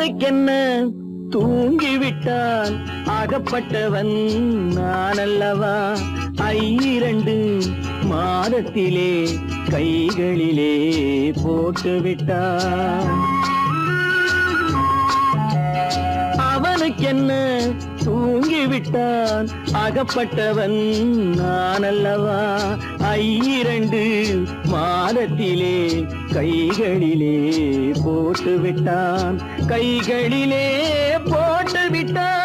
அவனுக்கென்ன தூங்கிவிட்டான் அகப்பட்டவன் நான் அல்லவா 2 மாதத்திலே கைகளிலே போட்டுவிட்டான் அவனுக்கென்ன தூங்கிவிட்டான் அகப்பட்டவன் நான் அல்லவா 2 மாதத்திலே கைகளிலே போட்டுவிட்டான் கைகளிலே போட்டுவிட்டான்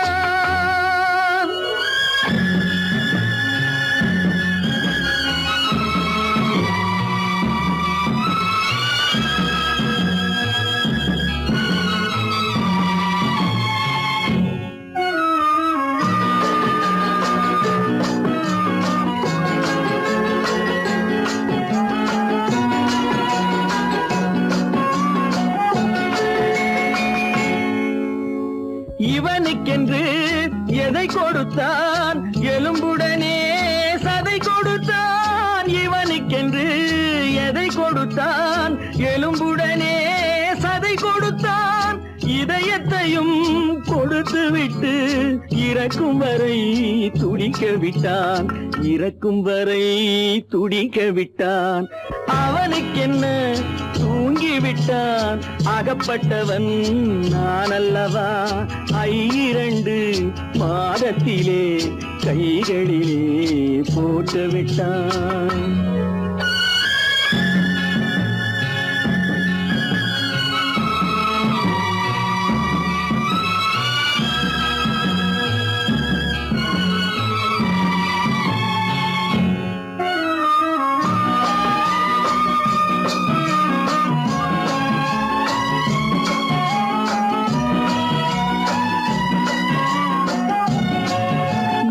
இவனுக்கென்று எதை கொடுத்தான் எலும்புடனே சதை கொடுத்தான் இவனுக்கென்று எதை கொடுத்தான் எலும்புடனே சதை கொடுத்தான் இதயத்தையும் கொடுத்து விட்டு இறக்கும் வரை துடிக்க விட்டான் இறக்கும் வரை துடிக்க விட்டான் அவனுக்கென்ன தூங்கிவிட்டான் அகப்பட்டவன் நான் அல்லவா 2 மாதத்திலே கைகளிலே போட்டுவிட்டான்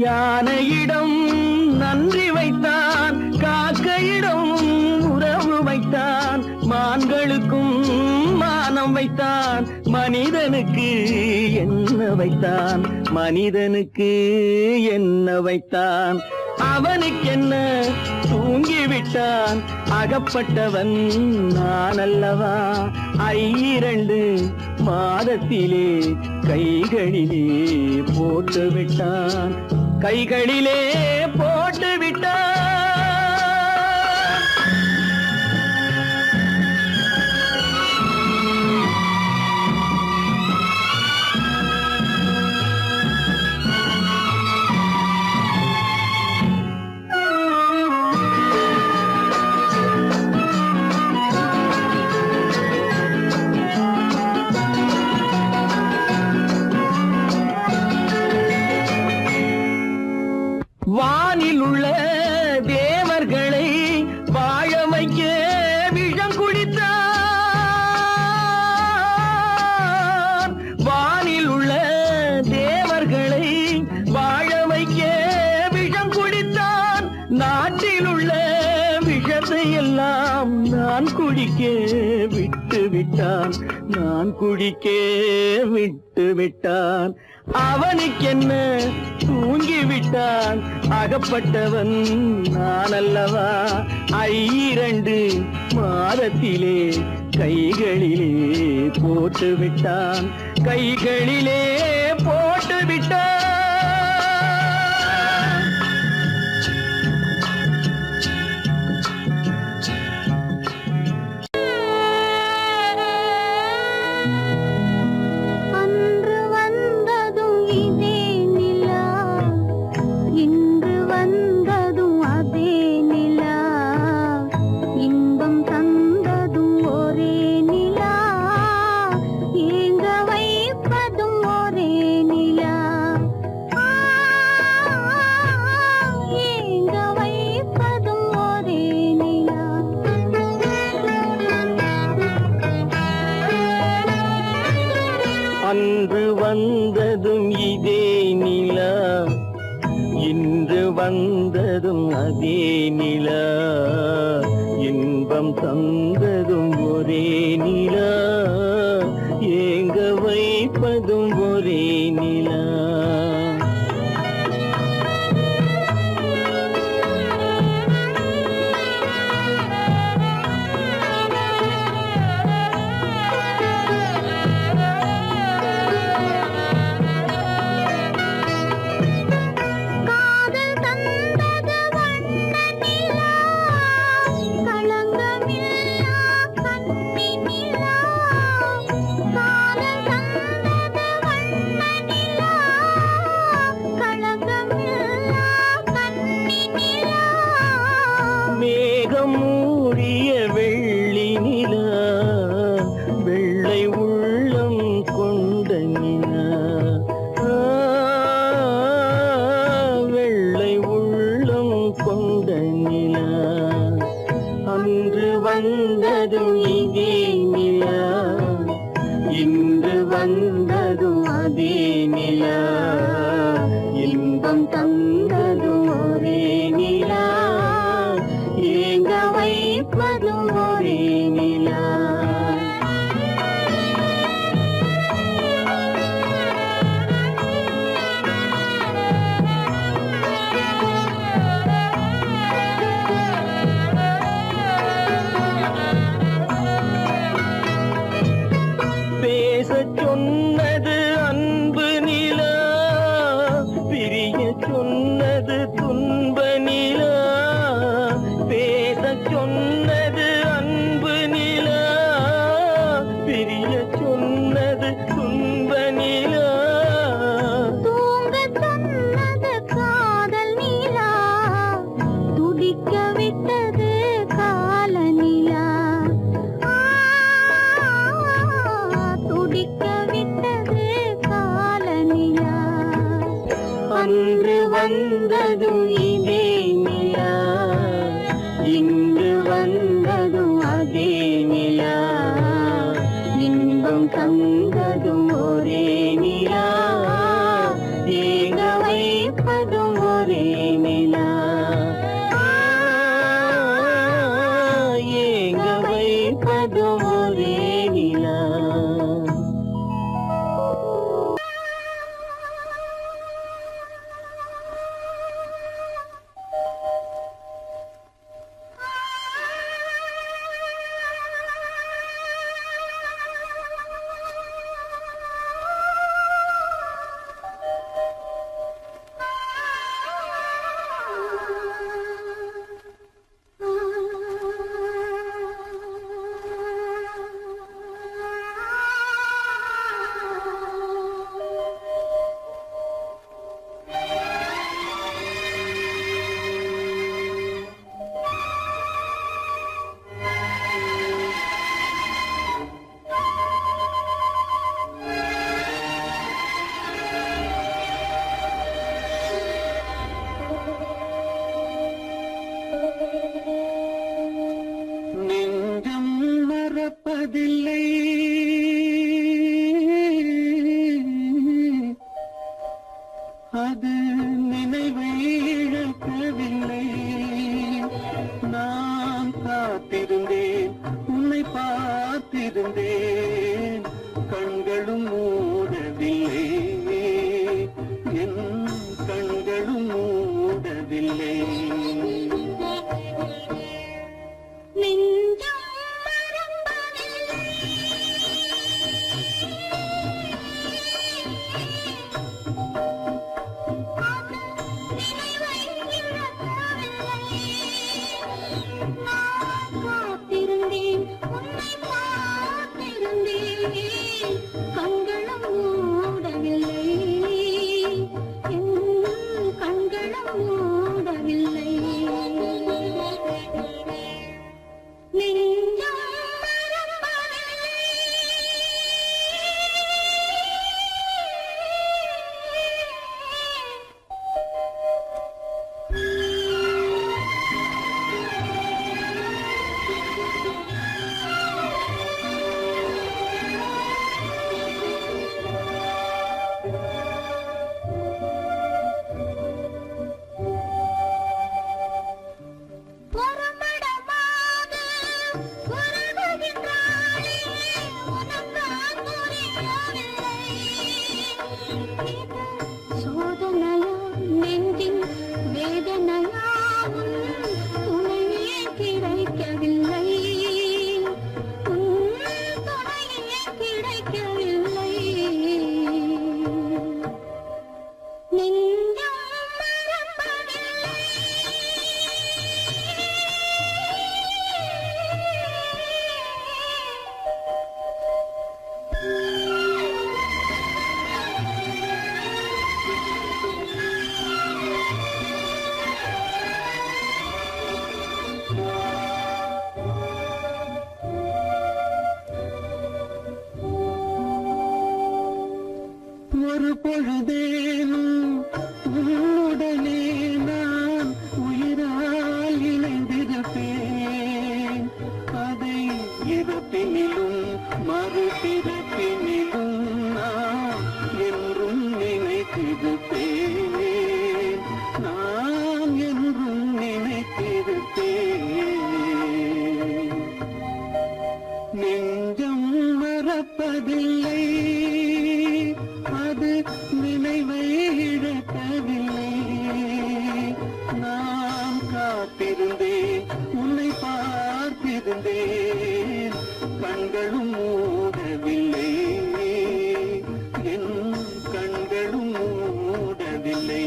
யானையிடம் நன்றி வைத்தான் காக்கையிடம் உறவு வைத்தான் மான்களுக்கும் மானம் வைத்தான் மனிதனுக்கு என்ன வைத்தான் மனிதனுக்கு என்ன வைத்தான் அவனுக்கென்ன தூங்கிவிட்டான் அகப்பட்டவன் நான் அல்லவா 2 மாதத்திலே கைகளிலே போட்டுவிட்டான் கைகளிலே போட்டுவிட்டான் வானில் உள்ள தேவர்களை வாழ வைக்க விஷம் குடித்தான் வானில் உள்ள தேவர்களை வாழ வைக்க விஷம் குடித்தான் நாட்டில் உள்ள விஷத்தை எல்லாம் நான் குடிக்க விட்டு விட்டான் நான் குடிக்க விட்டு விட்டான் அவனுக்கென்ன தூங்கிவிட்டான் அகப்பட்டவன் நான் அல்லவா 2 மாதத்திலே கைகளிலே போட்டுவிட்டான் கைகளிலே போட்டுவிட்டான் அன்று வந்ததும் இதே நிலா இன்று வந்ததும் அதே நிலா இன்பம் தந்ததும் ஒரே நிலா ஏங்க வைப்பதும் ஒரே நிலா பிரிய சொன்னது துன்ப நிலா, தூங்க சொன்னது காதல் நிலா, துடிக்க விட்டது கால நிலா, துடிக்க விட்டது கால நிலா. அன்று வந்ததும் இதே நிலா, இன்று வந்ததும் அதே நிலா, இன்பம் தந்ததும் ஒரே நிலா, ஏங்க வைப்பதும் ஒரே நிலா, ஏங்க வைப்பதும் ஒரே நிலா. நெஞ்சம் மறப்பதில்லை, அது நினைவை இழக்கவில்லை. நான் காத்திருந்தேன், உன்னை பார்த்திருந்தேன், கண்களும் மூடவில்லை, என் கண்களும் மூடவில்லை. நெஞ்சம் மறப்பதில்லை, அது நினைவை இழக்கவில்லை. நான் காத்திருந்தேன், உன்னை பார்த்திருந்தேன், கண்களும் மூடவில்லை, என் கண்களும் மூடவில்லை. நெஞ்சம் மறப்பதில்லை. புறப்படமாது உறவுகின்றாளே, உனக்கான் புரியவில்லை. இது சோதனையா நெஞ்சின் வேதனையா, உன் துணையே கிடைக்கவில்லை, உன் துணையே கிடைக்கவில்லை. நெஞ்சம் மறப்பதில்லை. ஒரு பொழுதேனும் உன்னுடனே நான் உயிரால் இணைந்திருப்பேன், அதை இறப்பினிலும் மறுபிறப்பினிலும் நான் என்றும் நினைத்திருப்பேன், நான் என்றும் நினைத்திருப்பேன். நெஞ்சம் மறப்பதில்லை, அது நினைவை இழக்கவில்லை. நான் காத்திருந்தேன், உன்னை பார்த்திருந்தேன், கண்களும் மூடவில்லை, என் கண்களும் மூடவில்லை.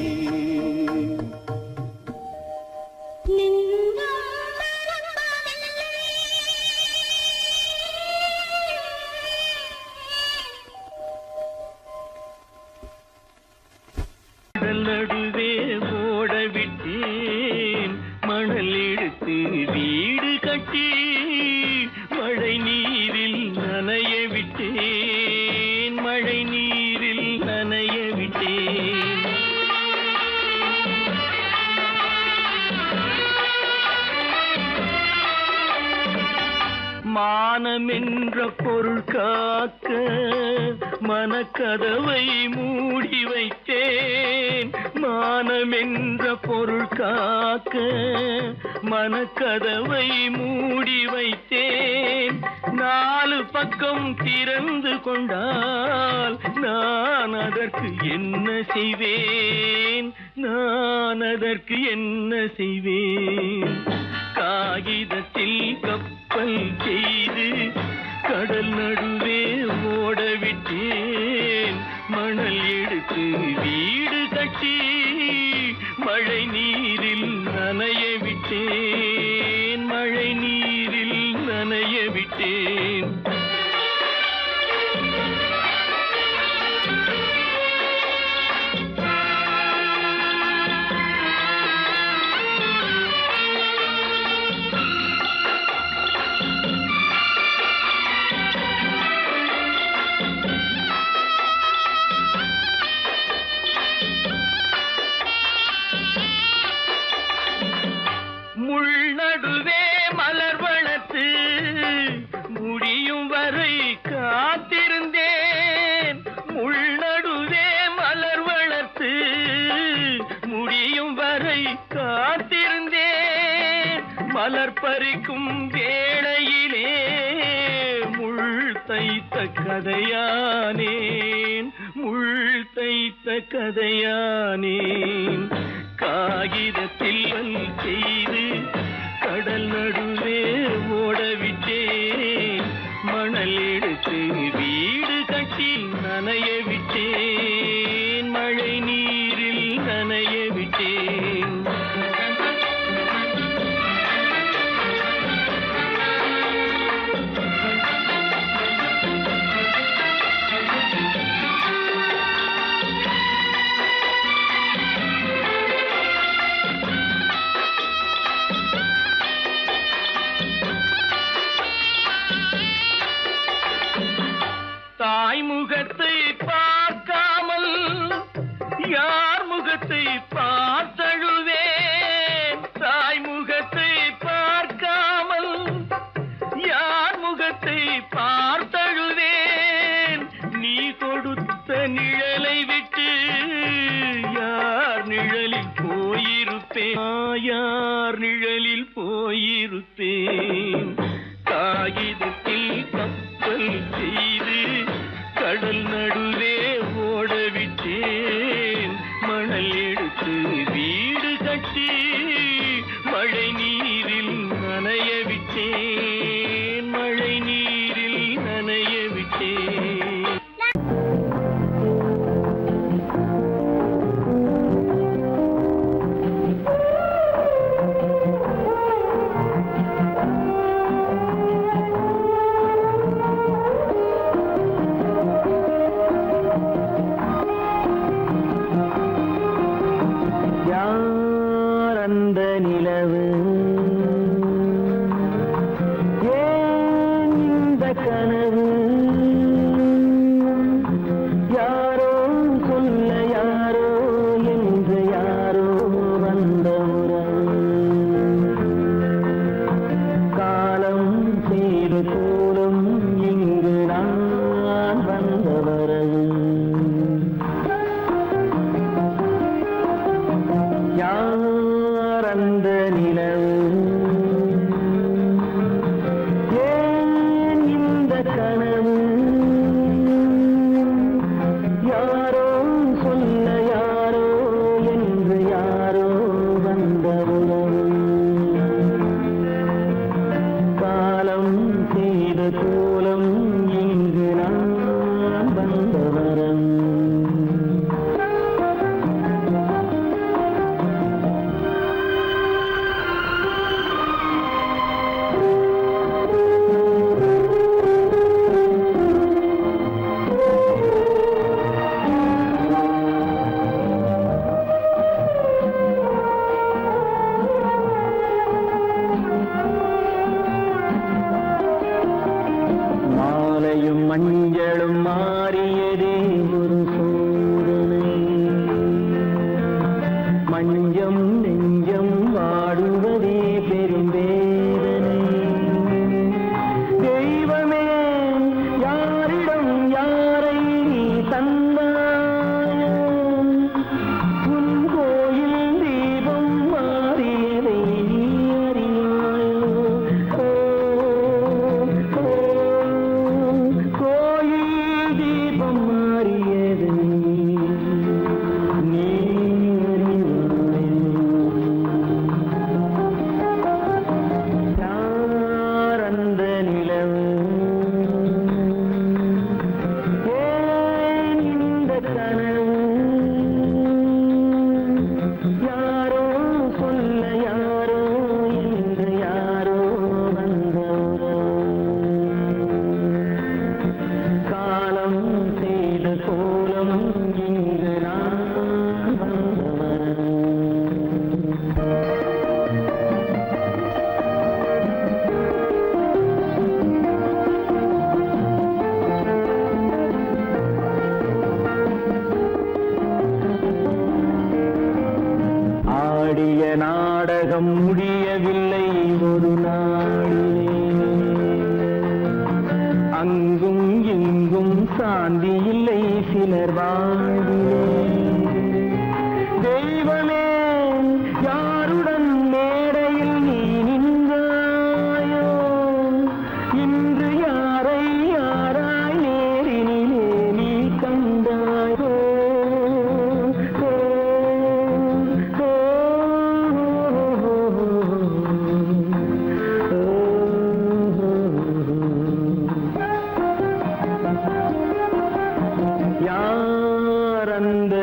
நெஞ்சம் மறப்பதில்லை. மானமென்ற பொருள் காக்க மனக்கதவை மூடி வைத்தேன். மானமென்ற பொருள் காக்க மனக்கதவை மூடி வைத்தேன். 4 பக்கம் திறந்து கொண்டால் நான் அதற்கு என்ன செய்வேன்? நான் அதற்கு என்ன செய்வேன்? காகிதத்தில் கப்பல் செய்து கடல் நடுவே ஓடவிட்டேன். மணல் எடுத்து வீடு கட்டி மழை நீரில் நனைய விட்டேன். மழை நீரில் நனைய விட்டேன். முள்நடுவே மலர் வளர்த்து முடியும் வரை காத்திருந்தேன். முள்நடுவே மலர் வளர்த்து முடியும் வரை காத்திருந்தேன். மலர் பறிக்கும் வேளையிலே முள் தைத்த கதையானேன். முள் தைத்த கதையானேன். காகிதத்தில் செய்து கடல் நடுவே ஓடவிட்டேன். மணல் எடுத்து வீடு கட்டி நனைய விட்டேன். மழை நீரில் நனைய விட்டேன். தாய் முகத்தை பார்க்காமல் யார் முகத்தை பார்த்தழுவேன். தாய் முகத்தை பார்க்காமல் யார் முகத்தை பார்த்தழுவேன். நீ கொடுத்த நிழலை விட்டு யார் நிழலில் போயிருப்பேன். யார் நிழலில் போயிருப்பேன். காகிதத்தில் கப்பல் செய்து கடல் நடுவே ஓடவிட்டேன். மணல் எடுத்து வீடு கட்டி மழை நீரில் நனைய விட்டேன். மழை நீரில் நனைய விட்டேன். அந்த நிலவு ஏன் இந்த கனவு? யாரோ சொல்ல யாரோ என்று யாரோ வந்த உறவு. காலம் செய்து கூடும் இங்கு நான் வந்த வரவு. அந்த நிலவு ஏன் இந்த கனவு? யாரோ சொல்ல யாரோ என்று யாரோ வந்த உறவு. காலம் செய்த கோலம் இங்கு நான் வந்த வரவு. மஞ்சளும் மாறியதே ஒரு சோதனை. மஞ்சம் நெஞ்சம் வாடுவதே பெரும் வேதனை. தெய்வ சாந்தி இல்லை சிலர் வாழ்விலே. தெய்வமே யாருடன் மேடையில் நீ நின்றாயோ, இன்று யாரை யாராய் நேரினிலே நீ கண்டாயோ. ஓ, ஓ, யார் அந்த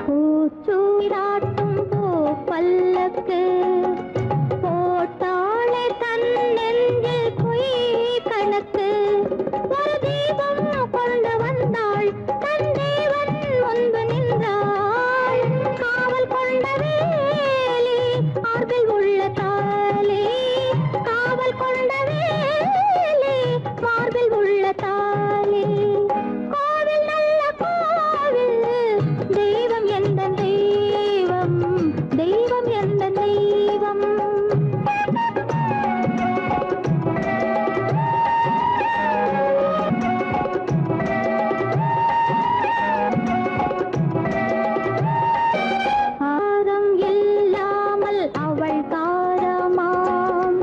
பூச்சூடாட்டும் பூ பல்லக்கு போட்டாளே தன் நெஞ்சில் பொய் கணக்கு ஒரு தீபம் கொண்டு வந்தாள் தன் தேவன் முன்பு நின்றாள் காவல் கொண்ட வேலி மார்பில் உள்ள தாலி காவல் கொண்ட வேலி மார்பில் உள்ள தாலி கோவில் நல்ல கோவில் தெய்வம் எந்த தெய்வம் தெய்வம் எந்த தெய்வம் ஆரம் இல்லாமல் அவள் தாரமாம்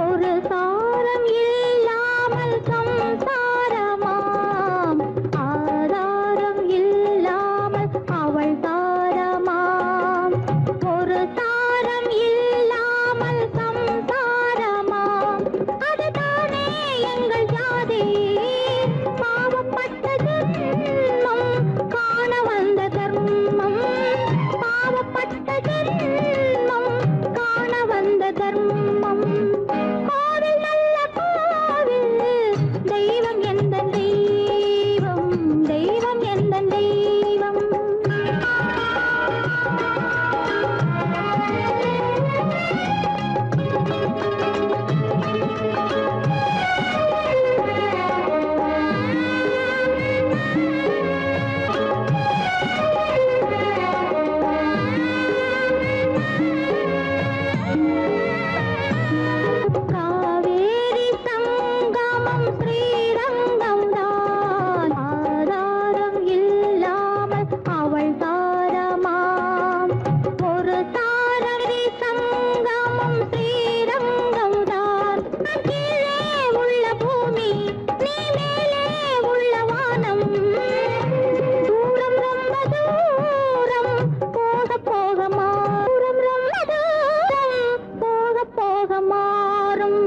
ஒரு சாரம் இல்லாமல் சம்சாரமாம் ஆதாரம் இல்லாமல் அவள் தாரமாம் ஒரு சாரம் இல்லாமல் சம்சாரமாம் அதுதானே எங்கள் ஜாதி பாவப்பட்ட ஜென்மம் காண வந்த தர்மம் பாவப்பட்ட ஜென்மம் காண வந்த தர்மம் கோவில் நல்ல கோவில் தெய்வம் எந்த தெய்வம் தெய்வம் எந்த தெய்வம் காவேரி சங்கமம் ஸ்ரீரங்கம் தான் ஆதாரம் இல்லாமல் அவள் தாரமாம் ஒரு தாரரி சங்கமம் ஸ்ரீரங்கம் தான் கீழே உள்ள பூமி நீ மேலே உள்ள வானம் தூரம் ரொம்ப தூரம் போக போக மாறும் ரொம்ப தூரம் போக போக மாறும்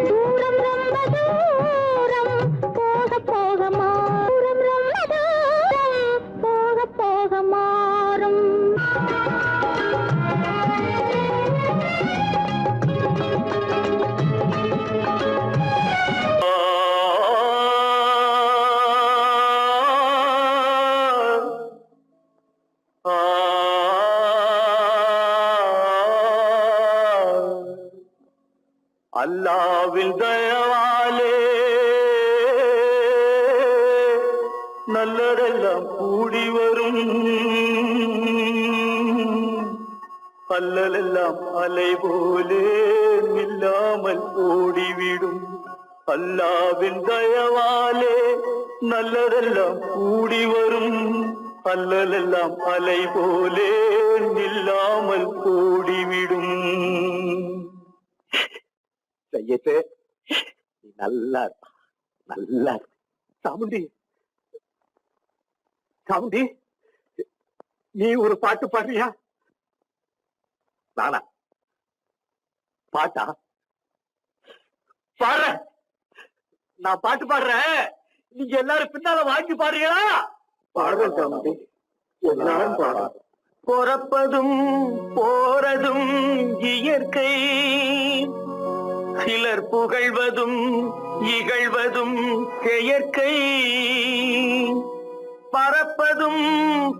தூரம் ரொம்ப தூரம் போக போக மாறும் ரொம்ப தூரம் போக போக மாறும் அல்லாவின் தயவாலே நல்லதெல்லாம் கூடி வரும் அல்லலெல்லாம் அலை போலே நில்லாமல் ஓடிவிடும் அல்லாவின் தயவாலே நல்லதெல்லாம் கூடி வரும் அல்லலெல்லாம் அலை போலே நில்லாமல் ஓடிவிடும். சையத்து நீ நல்லா இருப்பா, நல்லா இருப்ப. சாமுண்டி சாமுண்டி நீ ஒரு பாட்டு பாடுறியா? நானா பாட்டா பாடுற? நான் பாட்டு பாடுறேன், நீங்க எல்லாரும் பின்னால வாங்கி பாடுறீங்களா? பாடுறேன் சாமுண்டி, எல்லாரும் பாடுற. பொறப்பதும் போறதும் இயற்கை, சிலர் புகழ்வதும் இகழ்வதும் செயற்கை, பறப்பதும்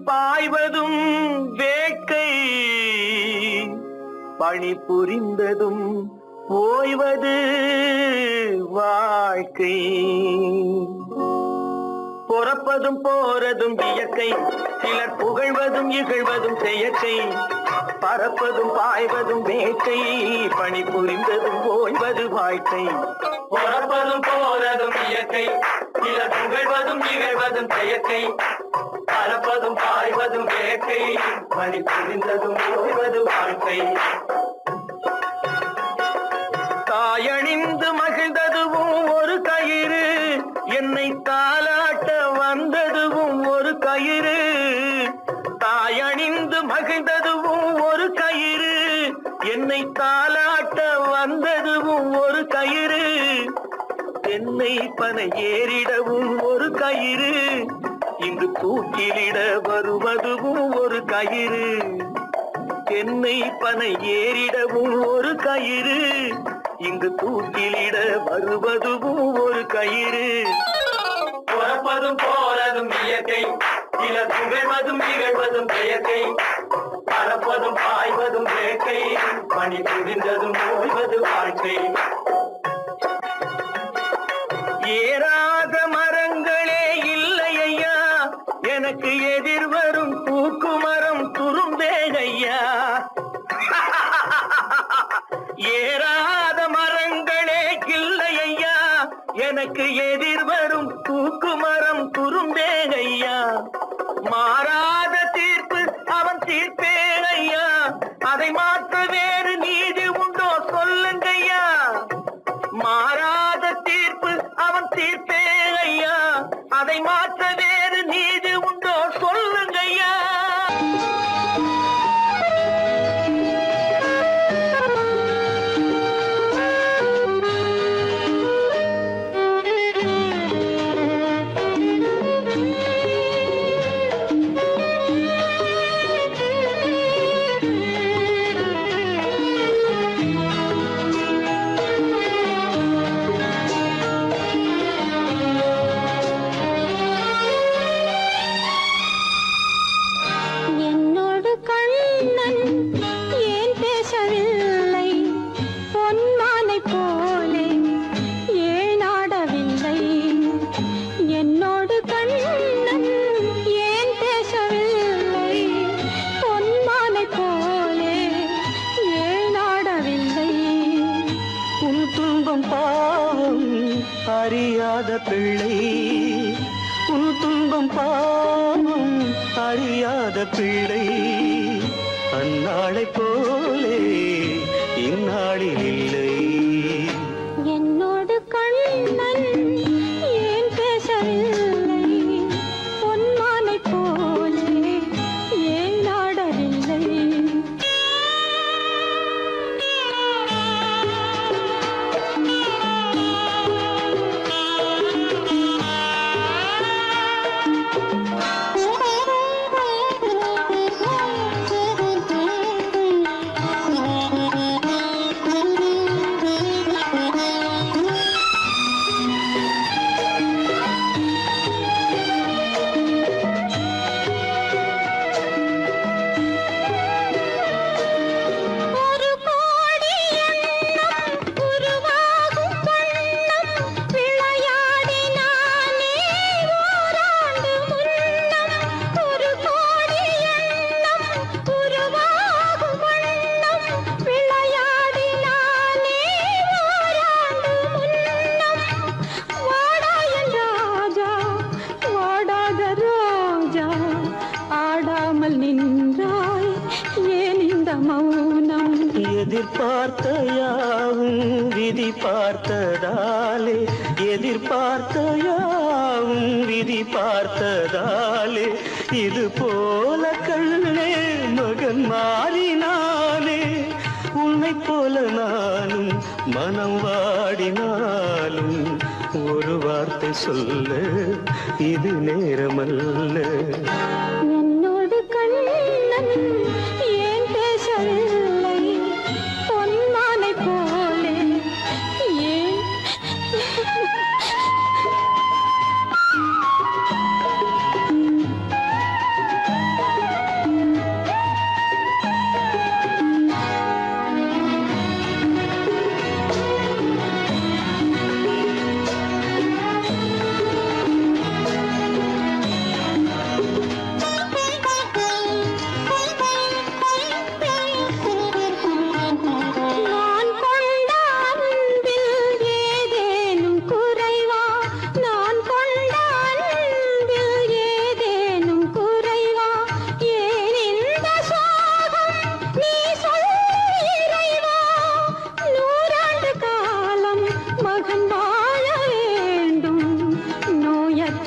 பாய்வதும் வேட்கை, பணி புரிந்ததும் ஓய்வது வாழ்க்கை. பொறப்பதும் போறதும் இயற்கை, சிலர் புகழ்வதும் இகழ்வதும் செயற்கை, பறப்பதும் பாய்வதும் வேட்கை, பணி புரிந்ததும் ஓய்வது வாழ்க்கை. பொறப்பதும் போறதும் இயற்கை, சிலர் புகழ்வதும் இகழ்வதும் செயற்கை, பறப்பதும் பாய்வதும் வேட்கை, பணி புரிந்ததும் ஓய்வது வாழ்க்கை. தாயணிந்து மகிழ்ந்ததுவும் ஒரு கயிறு, என்னை தாலாட்ட வந்ததுவும் ஒரு கயிறு, தாயணிந்து மகிழ்ந்ததுவும் ஒரு கயிறு. என்னை தாலாட்ட வந்ததுவும் ஒரு கயிறு, தென்னை பனை ஏறிடவும் ஒரு கயிறு, இங்கு தூக்கிலிட வருவதுவும் ஒரு கயிறு. தென்னை பனை ஏறிடவும் ஒரு கயிறு, இங்கு தூக்கிலிட வருவதுவும் ஒரு கயிறு. பிறப்பதும் போறதும் இயற்கை, சிலர் புகழ்வதும் இகழ்வதும் இயற்கை. பறப்பதும் பாய்வதும் வேட்கை, பணி புரிந்ததும் ஓய்வது வாழ்க்கை. ஏறாத மரங்களே இல்லை ஐயா, எனக்கு எதிர்வரும் தூக்குமரம் துரும்பேகையா. ஏறாத மரங்களே இல்லை ஐயா, எனக்கு எதிர்வரும் தூக்குமரம் துரும்பேகையா. மாறாத தீர்ப்பு அவன் தீர்ப்பேனையா, அதை மாற்ற வேறு நீதி உண்டோ சொல்லுங்கய்யா. மாறாத தீர்ப்பு அவன் தீர்ப்பேனையா, அதை மாற்ற வேறு நீதி உண்டோ சொல்லுங்கய்யா. என்னோடு கண்ணன் ஏன் பேசவில்லை, பொன்மானை போலே ஏன் ஆடவில்லை. என்னோடு கண்ணன் ஏன் பேசவில்லை, பொன்மானை போலே ஏன் ஆடவில்லை. உன் துன்பம் பாவம் அறியாத பிள்ளை, உன் துன்பம் பாவம் அறியாத பிள்ளை. அந்நாளை போலே இந்நாளில் இல்லை. என்னோடு கண்ணன் ஏன் பேசவில்லை, பொன்மானை போலே ஏன் ஆடவில்லை. ஒரு கோடி எண்ணம் உருவாகும் வண்ணம் விளையாடினானே ஓராண்டு முன்னம். ஒரு கோடி எண்ணம் உருவாகும் வண்ணம் விளையாடினானே ஓராண்டு முன்னம். வாடா என் ராஜா, வாடாத ராஜா, ஆடாமல் நின்றாய் ஏன் இந்த மௌனம். எதிர்பார்த்த யாவும் விதி பார்த்ததாலே, எதிர்பார்த்த யாவும் விதி பார்த்ததாலே, இது போல கண்ணே மகன் மாறினானே. உன்னை போல நானும் மனம் வாடினாலும் ஒரு வார்த்தை சொல்ல இது நேரமல்ல. என்னோடு கண்ணன் ஏன் பேசவில்லை, பொன்மானை போலே ஏன்.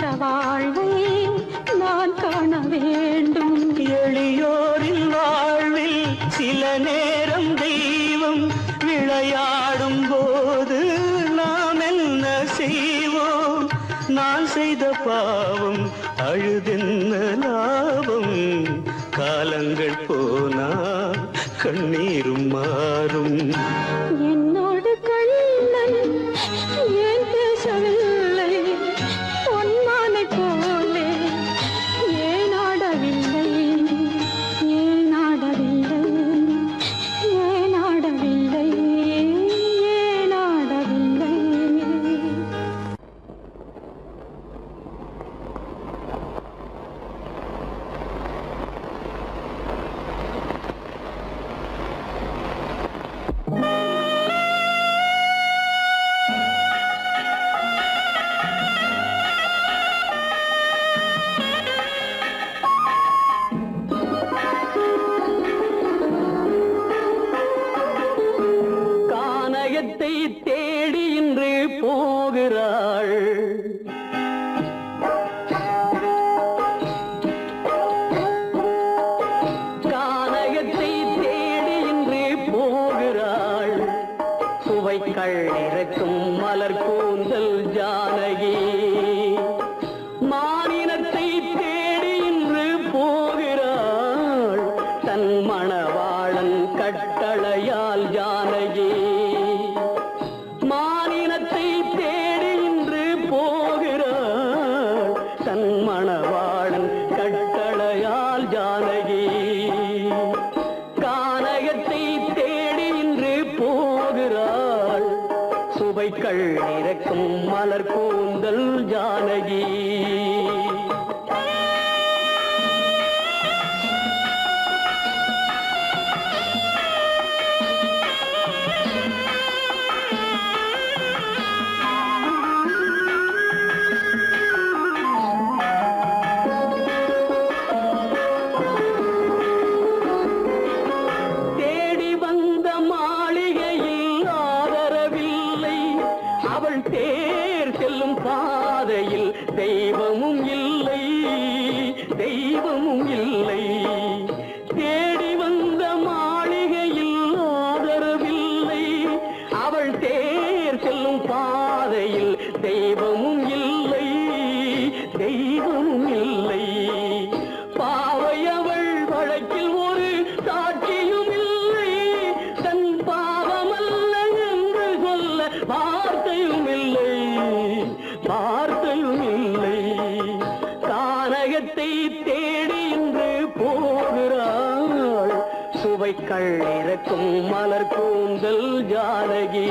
மற்ற வாழ்வை நான் காண வேண்டும். எளியோரின் வாழ்வில் சில நேரம் தெய்வம் விளையாடும் போது நாம் என்ன செய்வோம்? நான் செய்த பாவம் அழுதென்ன லாபம்? காலங்கள் போனா கண்ணீரும் மாறும். என்னோடு கண்ணன் ஏன் பேசவில்லை? பொன்மானை போலே ஏன் ஆடவில்லை? ஏன் ஆடவில்லை? ஏன் ஆடவில்லை? ஏன் ஆடவில்லை? கானகத்தை தேடி இன்று போகிறாள். கானகத்தை தேடி இன்று போகிறாள். சுவைக்கள் இறக்கும் மலர் கூந்தல் ஜானகி. மானினத்தை தேடி இன்று போகிறாள். தன் மணவாளன் கட்டளையால் ஜானகி. மானினத்தை தேடி இன்று போகிறாள். தன் மணவாளன் கட்டளையால் ஜானகி. கானகத்தை தேடி இன்று போகிறாள். சுவைக்கள் இறக்கும் மலர் கூந்தல் ஜானகி. தேடி வந்த மாளிகையில் ஆதரவில்லை. அவள் தேர் செல்லும் பாதையில் தெய்வமும் இல்லை. தெய்வமும் இல்லை. தேடி வந்த மாளிகையில் ஆதரவில்லை. அவள் தேர் செல்லும் பாதையில் தெய்வமும் இல்லை. தெய்வமும் இல்லை. பாவை அவள் வழக்கில் ஒரு சாட்சியும் இல்லை. தன் பாவமல்ல என்று சொல்ல வார்த்தையும் இல்லை. வார்த்தையும் இல்லை. கானகத்தை தேடி இன்று போகிறாள். சுவைக்கள் இறக்கும் மலர் கூந்தல் ஜானகி.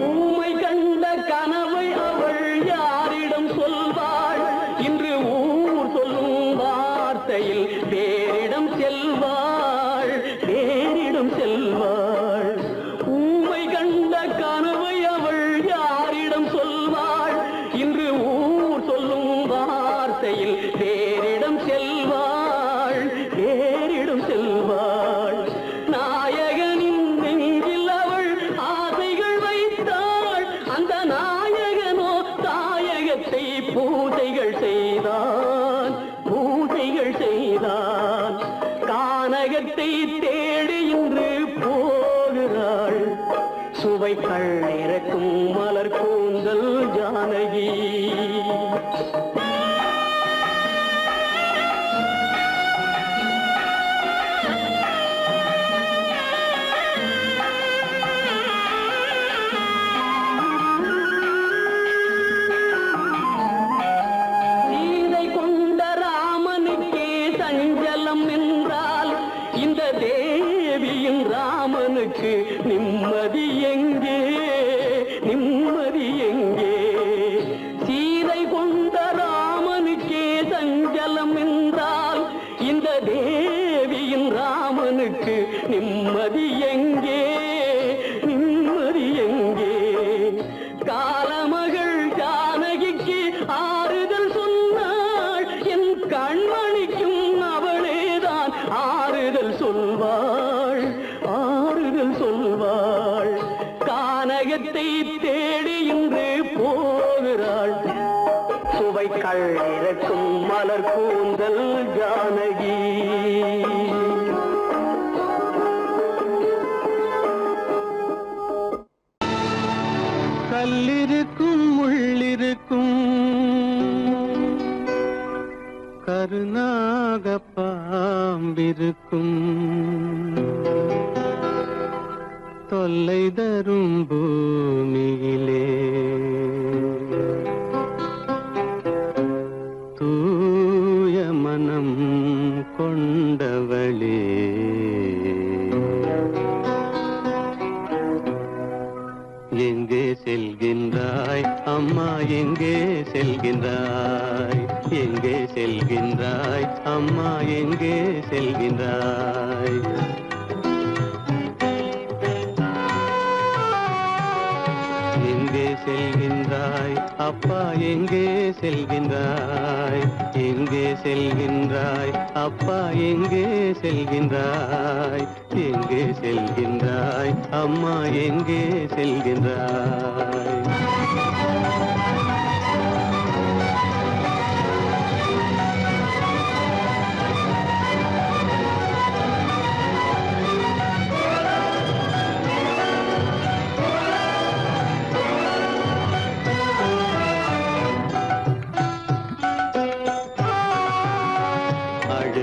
ஊமை கண்ட கனவை அவள் யாரிடம் சொல்வாள்? இன்று ஊர் சொல்லும் வார்த்தையில் வேறிடம் செல்வாள். வேறிடம் செல்வாள். ஊமை கண்ட கனவை அவள் யாரிடம் சொல்வாள்? இன்று ஊர் சொல்லும் வார்த்தையில் வேறிடம் செல்வாள். வேறிடம் செல்வாள். நாயகனின் நெஞ்சில் அவள் ஆசைகள் வைத்தாள். அந்த நாயகனோ தாயகத்தை பூஜைகள் செய்தான். பூஜைகள் செய்தான். கானகத்தை தேடி இன்று போகிறாள். சுவைக்கள் இறக்கும் மலர் கூந்தல் ஜானகி. சீதை கொண்ட ராமனுக்கே சஞ்சலம் என்றால் இந்த தேவியின் ராமனுக்கு நிம்மதி எங்கே? நிம்மதி எங்கே? சீதை கொண்ட ராமனுக்கே சஞ்சலம் என்றால் இந்த தேவியின் ராமனுக்கு நிம்மதி எங்கே? பாக்கியத்தை தேடி இன்று போகிறாள் சுவை கள்ளிறக்கும் மலர் கூந்தல் ஜானகி. கல்லிருக்கும் முள்ளிருக்கும் கருநாக பாம்பிருக்கும் தொல்லை தரும் பூமியிலே தூய மனம் கொண்டவளே எங்கே செல்கின்றாய் அம்மா எங்கே செல்கின்றாய் எங்கே செல்கின்றாய் அம்மா எங்கே செல்கின்றாய் எங்கே செல்கின்றாய் அப்பா எங்கே செல்கின்றாய் எங்கே செல்கின்றாய் அப்பா எங்கே செல்கின்றாய் எங்கே செல்கின்றாய் அம்மா எங்கே செல்கின்றாய்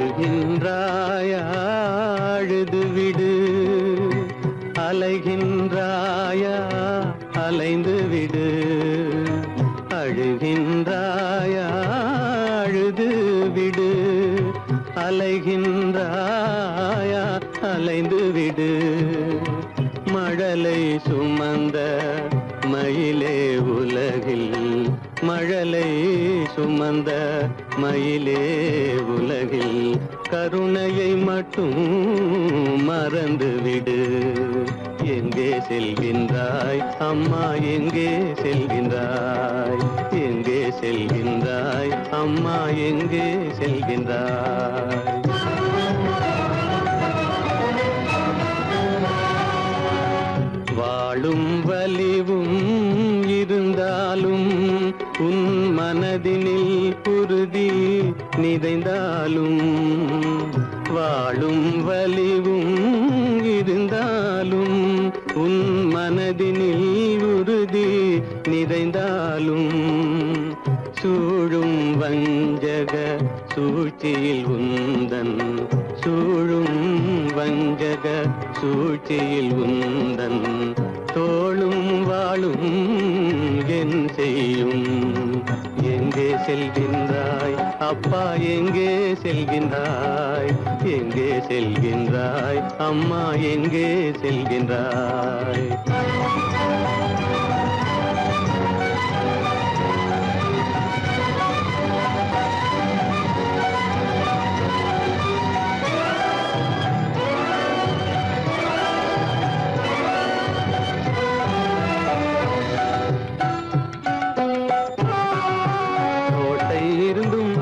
அழுகின்றாயா அழுது விடு அலைகின்றாயா அலைந்து விடு அழுகின்றாயா அழுது விடு அலைகின்றாயா அலைந்து விடு மழலை சுமந்த மயிலே உலகில் மழலை சுமந்த மயிலே உலகில் கருணையை மட்டும் மறந்துவிடு எங்கே செல்கின்றாய் அம்மா எங்கே செல்கின்றாய் எங்கே செல்கின்றாய் அம்மா எங்கே செல்கின்றாய் வாழும் வலிவும் இருந்தாலும் உன் மனதினில் குருதி நிறைந்தாலும் வாழும் வலிவும் இருந்தாலும் உன் மனதினில் உறுதி நிறைந்தாலும் சூழும் வஞ்சக சூழ்ச்சியில் உந்தன் சூழும் வஞ்சக சூழ்ச்சியில் உந்தன் தோளும் வாழும் என் செய்யும் எங்கே செல்கின்றாய் அப்பா எங்கே செல்கின்றாய் எங்கே செல்கின்றாய் அம்மா எங்கே செல்கின்றாய்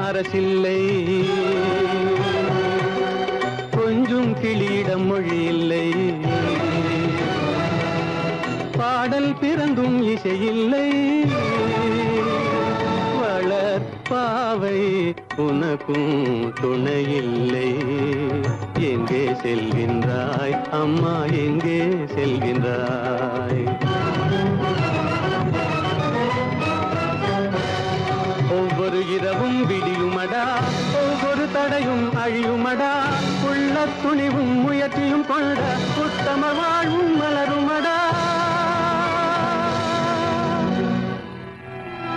அரசில்லை கொஞ்சம் கிளியிடம் மொழி இல்லை பாடல் பிறந்தும் இசையில்லை வளர் பாவை உனக்கும் துணையில்லை எங்கே செல்கின்றாய் அம்மா எங்கே செல்கின்றாய் ஒவ்வொரு இரவும் விடியுமடா ஒவ்வொரு தடையும் அழியுமடா உள்ள துணிவும் முயற்சியும் கொண்ட உத்தம வாழ்வும் மலருமடா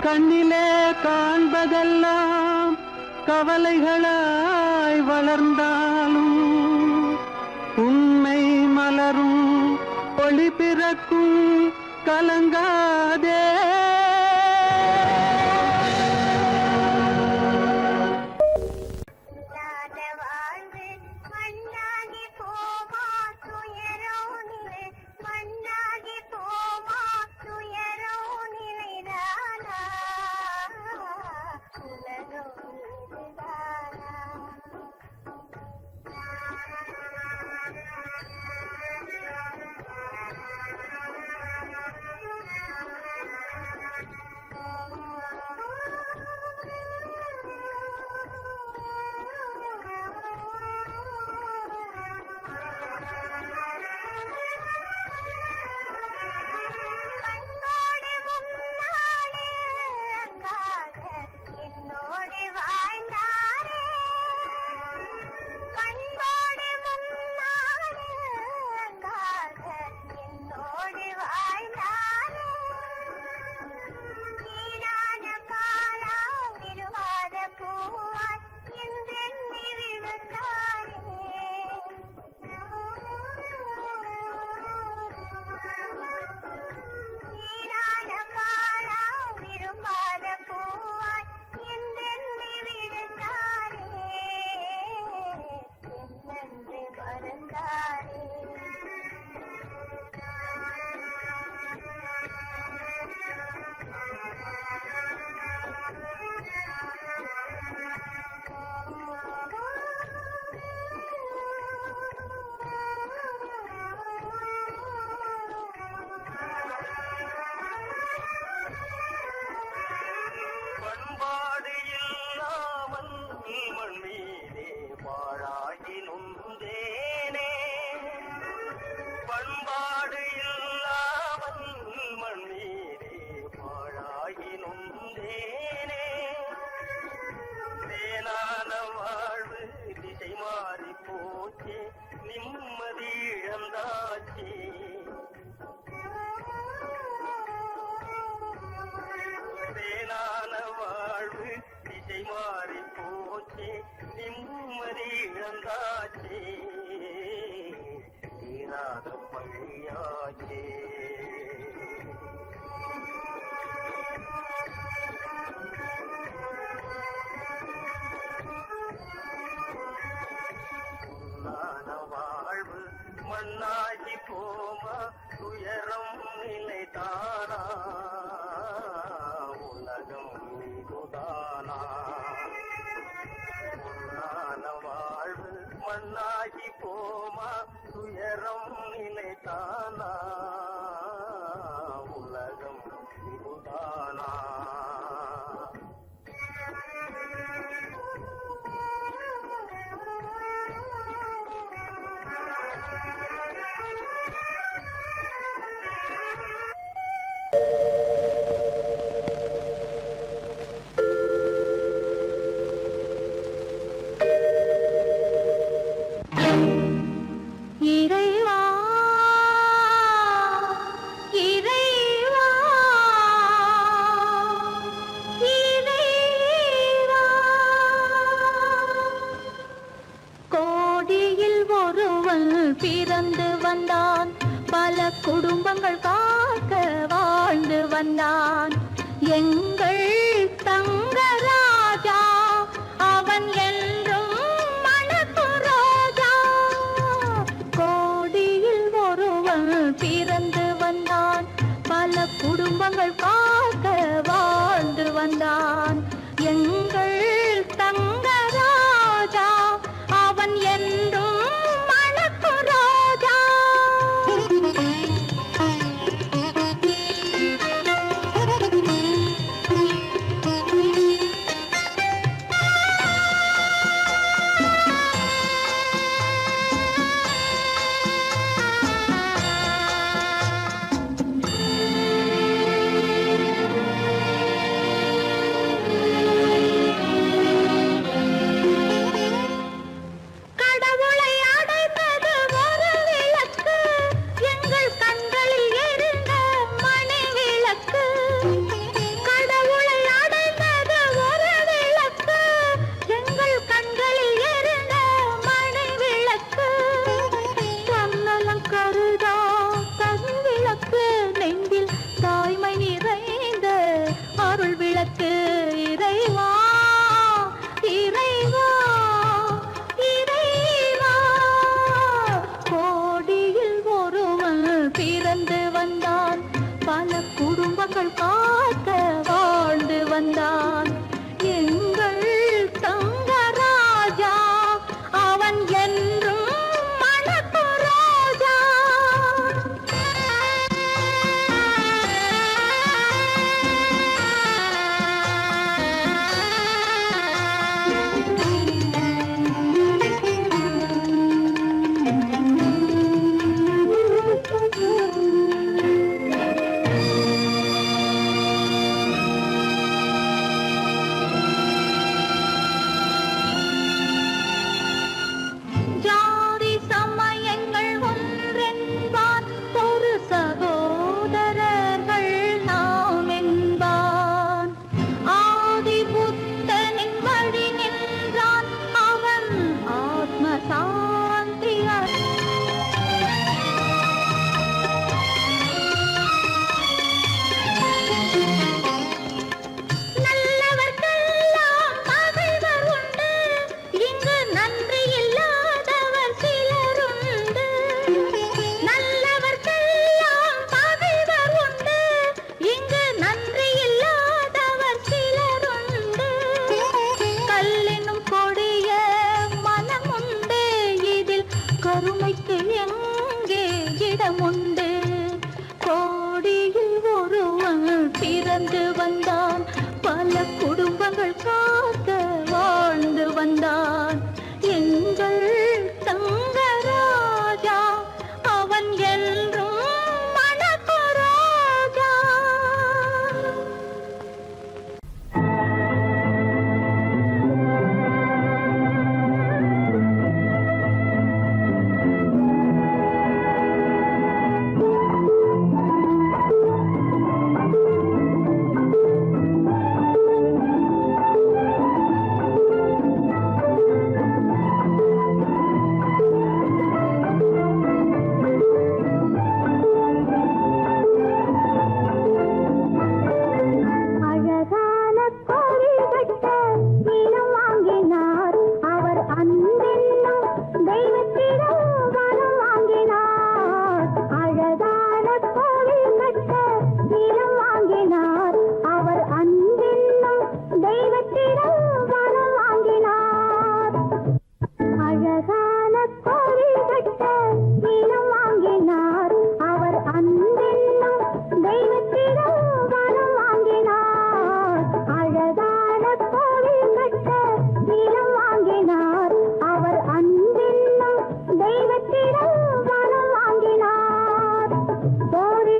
கண்ணிலே காண்பதெல்லாம் கவலைகளாய் வளர்ந்தாலும் உண்மை மலரும் ஒளி பிறக்கும் கலங்காதே இழந்தாச்சே தீராத பழியாச்சே வாழ்வு மண்ணாகி போமா துயரம் நிலைதானா உலகம் இதுதானா பொன்னான வாழ்வு மண்ணாகி போமா துயரம் நிலைதானா உலகம் இதுதானா இறைவா இறைவா இறைவா கோடியில் ஒருவன் பிறந்து வந்தான் பல குடும்பங்கள் காக்க வாழ்ந்து வந்தான் எங்கள் தங்கராஜா அவன் என்றும் மணக்கும் ரோஜா கோடியில் ஒருவன் பிறந்து வந்தான் பல குடும்பங்கள் காக்க வாழ்ந்து வந்தான் எங்கள் தங்கராஜா அவன் என்றும் மணக்கும் ரோஜா கடவுளை அடைந்தது ஒரு விளக்கு எங்கள் கண்களில் எரிந்த மணி விளக்கு கடவுளை அடைந்தது ஒரு விளக்கு எங்கள் கண்களில் எரிந்த மணி விளக்கு தன்னலம் கருதா தன் விளக்கு நெஞ்சில் தாய்மை நிறைந்த அருள் விளக்கு இறைவா இறைவா இறைவா கோடியில் ஒருவன் பிறந்து வந்தான் பல குடும்பங்கள் காக்க வாழ்ந்து வந்தான் எங்கள் தங்கராஜா அவன் என்றும் மணக்கும் ரோஜா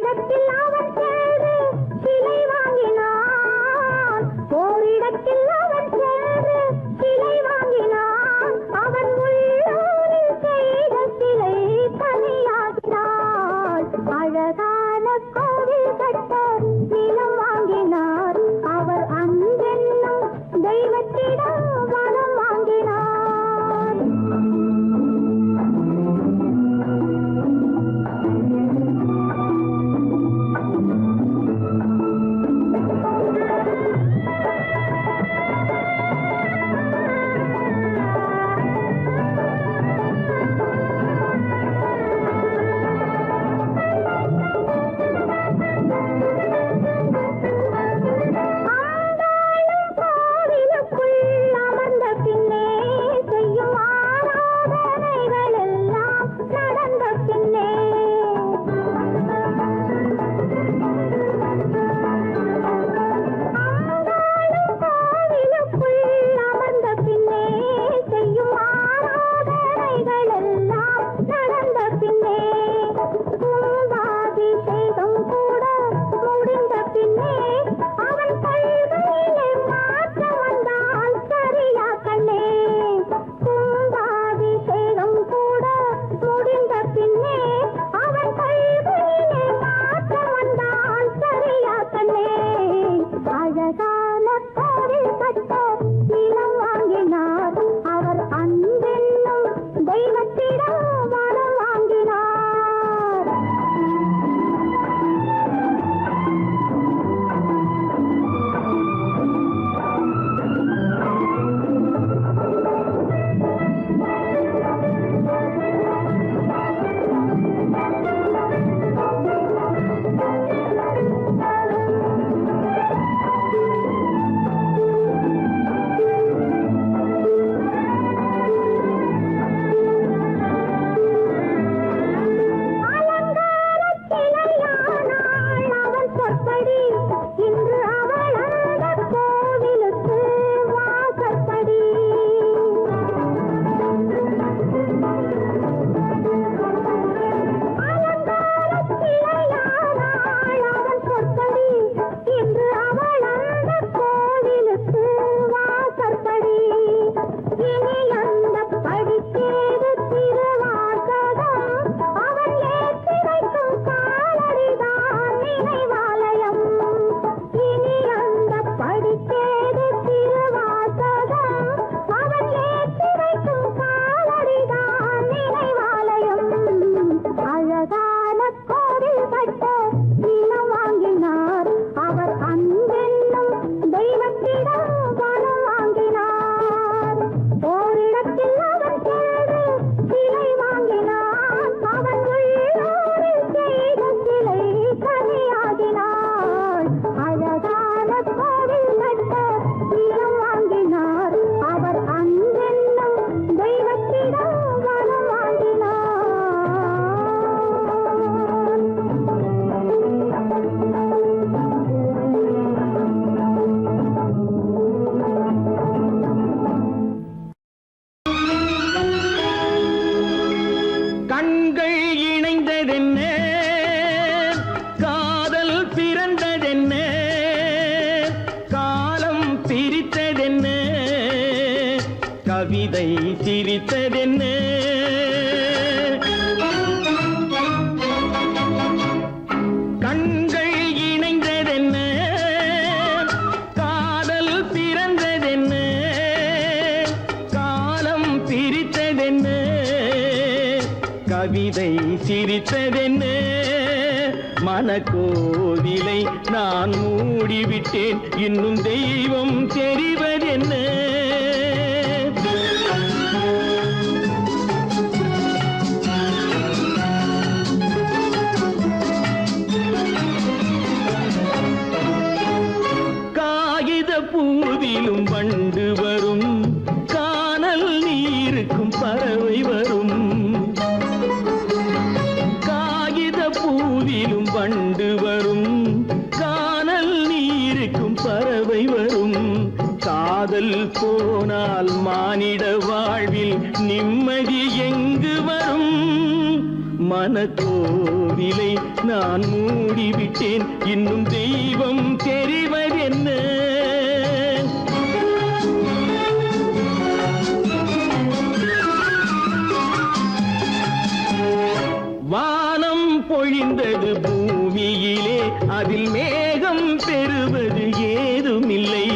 ஓரிடத்தில் அவன் சென்று சிலை வாங்கினான். ஓரிடத்தில் அவன் சென்று சிலை வாங்கினான். அவன் உள்ளூரில் செய்த சிலை தனியாகினாள். அழகான கோவில் கட்ட நிலம் வாங்கினார். அவர் அன்பென்னும் தெய்வத்திடம் வரம் வாங்கினார். கவிதை சிரித்ததென்ன? கண்கள் இணைந்ததென்ன? காதல் பிறந்ததென்ன? காலம் பிரித்ததென்ன? கவிதை சிரித்ததென்ன? மனக்கோவிலை நான் மூடிவிட்டேன், இன்னும் தெய்வம் தெரிவதென்ன? காகித பூவிலும் வண்டு வரும், கானல் நீருக்கும் பறவை வரும். காகித பூவிலும் வண்டு வரும், கானல் நீருக்கும் பறவை வரும். காதல் போனால் மானிட வாழ்வில் நிம்மதி எங்கு வரும்? மனக்கோவிலை நான் மூடிவிட்டேன், இன்னும் தெய்வம் தெரிவதென்ன? வானம் பொழிந்தது பூமியிலே, அதில் மேகம் பெறுவது ஏதுமில்லை.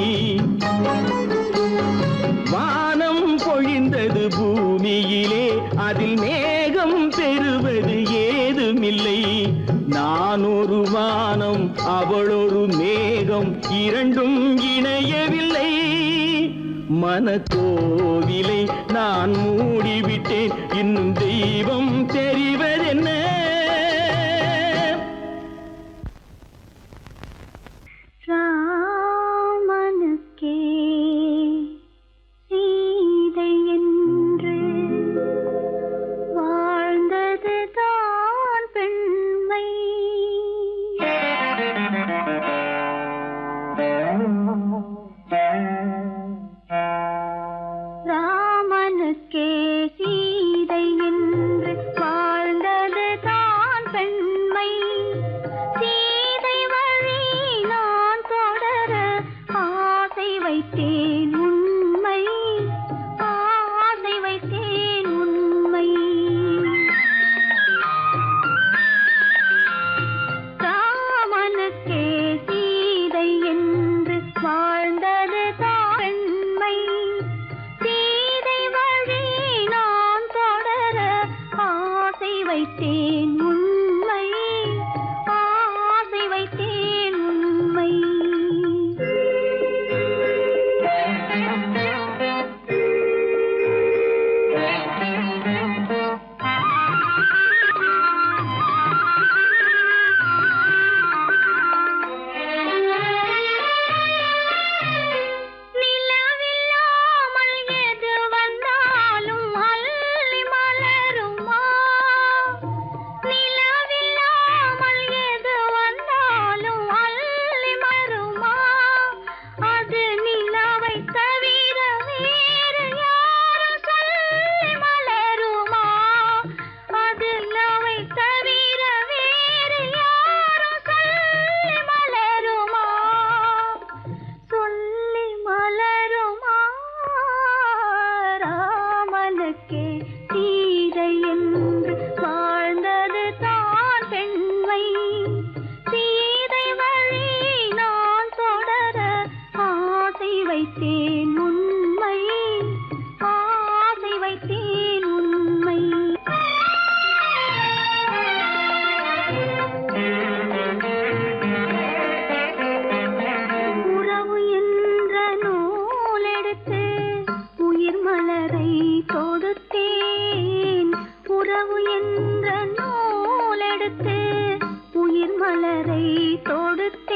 வானம் பொழிந்தது பூமியிலே, அதில் மேகம் பெறுவது ஏதுமில்லை. நான் ஒரு வானம், அவளொரு மேகம், இரண்டும் இணையவில்லை. மனக்கோவிலை நான் மூடிவிட்டேன், இன்னும் தெய்வம் தெரிவதென்ன? ராமனுக்கே சீதை என்று வாழ்ந்தது தான் பெண்மை. ராமனுக்கே சீதை என்று வாழ்ந்தது தான் பெண்மை. சீதை வழி நான் தொடர ஆசை வைத்தேன் உண்மை, ஆசை வைத்தேன் உண்மை. ராமனுக்கே சீதை என்று வாழ்ந்தது தான் பெண்மை. சீதை வழி நான் தொடர ஆசை வைத்தேன் உண்மை, ஆசை வைத்தேன் உண்மை. நிலவில்லாமல் எது வந்தாலும் அள்ளி மலருமா? நிலவில்லாமல் எது வந்தாலும் அள்ளி மலருமா? அது நிலவை தவிர வேறு யாரும் சொல்லி மலருமா? அது நிலவை தவிர வேறு யாரும் சொல்லி மலருமா? சொல்லி மலருமா? ராமனுக்கே சீதை என்று வாழ்ந்தது தான் பெண்மை. சீதை வழி நான் தொடர ஆசை வைத்தேன் உண்மை, ஆசை வைத்தேன் உண்மை. உறவு என்ற நூலெடுத்து உயிர் மலரை தொடுத்தேன். உறவு என்ற நூலெடுத்து உயிர் மலரை தொடுத்தேன்.